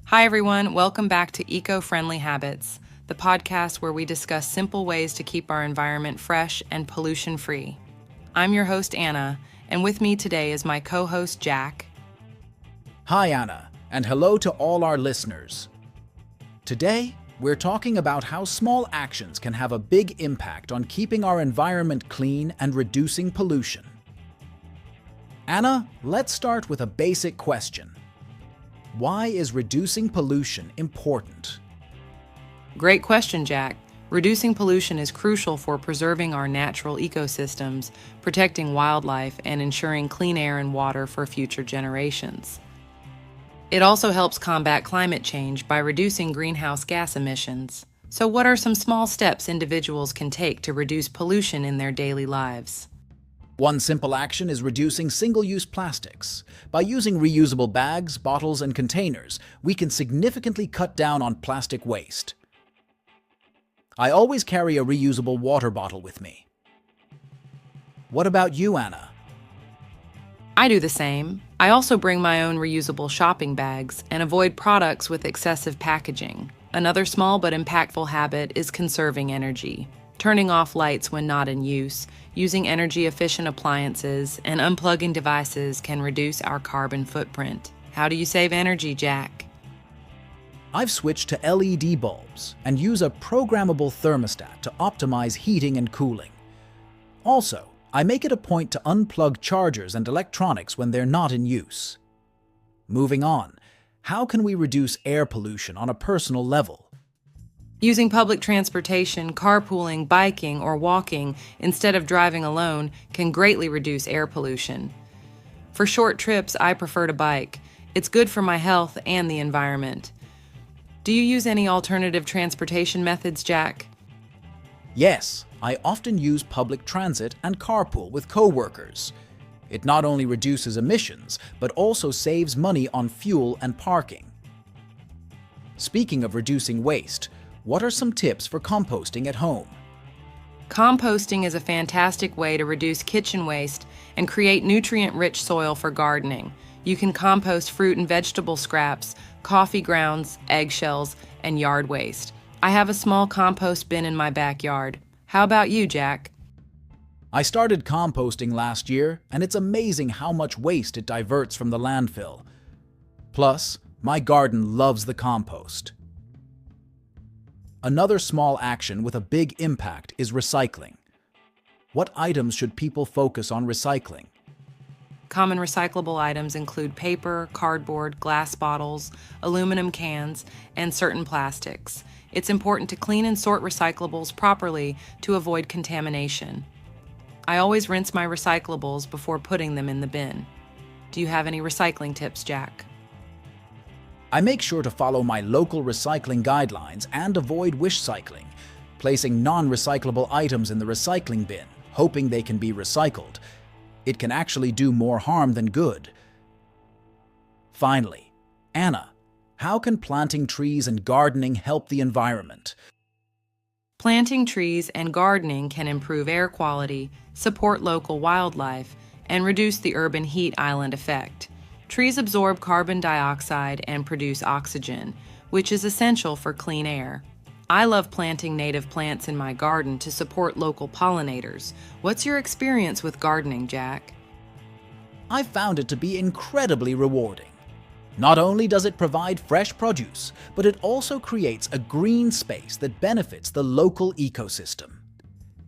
Hi, everyone. Welcome back to Eco-Friendly Habits, the podcast where we discuss simple ways to keep our environment fresh and pollution-free. I'm your host, Anna, and with me today is my co-host, Jack. Hi, Anna, and hello to all our listeners. Today, we're talking about how small actions can have a big impact on keeping our environment clean and reducing pollution. Anna, let's start with a basic question. Why is reducing pollution important? Great question, Jack. Reducing pollution is crucial for preserving our natural ecosystems, protecting wildlife, and ensuring clean air and water for future generations. It also helps combat climate change by reducing greenhouse gas emissions. So what are some small steps individuals can take to reduce pollution in their daily lives? One simple action is reducing single-use plastics. By using reusable bags, bottles, and containers, we can significantly cut down on plastic waste. I always carry a reusable water bottle with me. What about you, Anna? I do the same. I also bring my own reusable shopping bags and avoid products with excessive packaging. Another small but impactful habit is conserving energy. Turning off lights when not in use, using energy-efficient appliances, and unplugging devices can reduce our carbon footprint. How do you save energy, Jack? I've switched to LED bulbs and use a programmable thermostat to optimize heating and cooling. Also, I make it a point to unplug chargers and electronics when they're not in use. Moving on, how can we reduce air pollution on a personal level? Using public transportation, carpooling, biking, or walking instead of driving alone can greatly reduce air pollution. For short trips, I prefer to bike. It's good for my health and the environment. Do you use any alternative transportation methods, Jack? Yes, I often use public transit and carpool with coworkers. It not only reduces emissions, but also saves money on fuel and parking. Speaking of reducing waste, what are some tips for composting at home? Composting is a fantastic way to reduce kitchen waste and create nutrient-rich soil for gardening. You can compost fruit and vegetable scraps, coffee grounds, eggshells, and yard waste. I have a small compost bin in my backyard. How about you, Jack? I started composting last year, and it's amazing how much waste it diverts from the landfill. Plus, my garden loves the compost. Another small action with a big impact is recycling. What items should people focus on recycling? Common recyclable items include paper, cardboard, glass bottles, aluminum cans, and certain plastics. It's important to clean and sort recyclables properly to avoid contamination. I always rinse my recyclables before putting them in the bin. Do you have any recycling tips, Jack? I make sure to follow my local recycling guidelines and avoid wish cycling, placing non-recyclable items in the recycling bin, hoping they can be recycled. It can actually do more harm than good. Finally, Anna, how can planting trees and gardening help the environment? Planting trees and gardening can improve air quality, support local wildlife, and reduce the urban heat island effect. Trees absorb carbon dioxide and produce oxygen, which is essential for clean air. I love planting native plants in my garden to support local pollinators. What's your experience with gardening, Jack? I've found it to be incredibly rewarding. Not only does it provide fresh produce, but it also creates a green space that benefits the local ecosystem.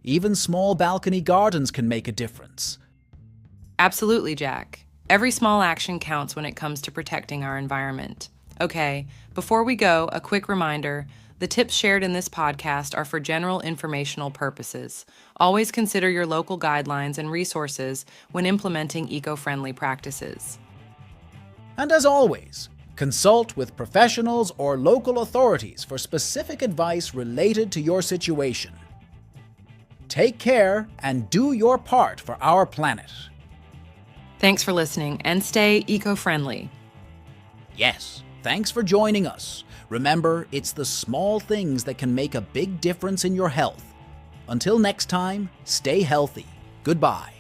Even small balcony gardens can make a difference. Absolutely, Jack. Every small action counts when it comes to protecting our environment. Okay, before we go, a quick reminder. The tips shared in this podcast are for general informational purposes. Always consider your local guidelines and resources when implementing eco-friendly practices. And as always, consult with professionals or local authorities for specific advice related to your situation. Take care and do your part for our planet. Thanks for listening and stay eco-friendly. Yes, thanks for joining us. Remember, it's the small things that can make a big difference in your health. Until next time, stay healthy. Goodbye.